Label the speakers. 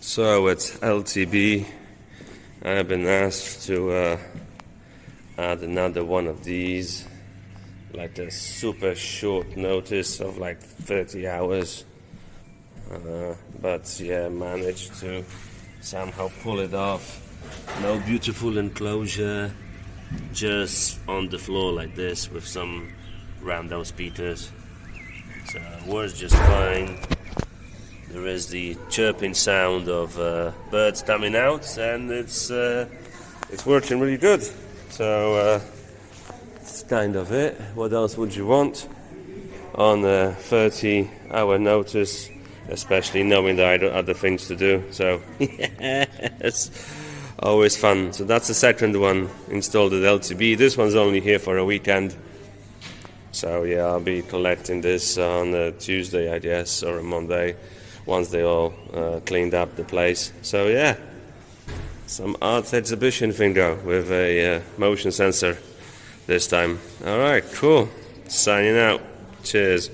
Speaker 1: So it's LTB. I've been asked to add another one of these, like a super short notice of like 30 hours. But yeah, managed to somehow pull it off. No beautiful enclosure, just on the floor like this with some random speakers. So it works just fine. There is the chirping sound of birds coming out, and it's working really good. So that's kind of it. What else would you want on a 30-hour notice, especially knowing that I have other things to do? So yeah, it's always fun. So that's the second one installed at LTB. This one's only here for a weekend. So yeah, I'll be collecting this on a Tuesday, I guess, or a Monday, once they all cleaned up the place. So yeah, some art exhibition finger with a motion sensor this time. Alright, cool. Signing out. Cheers.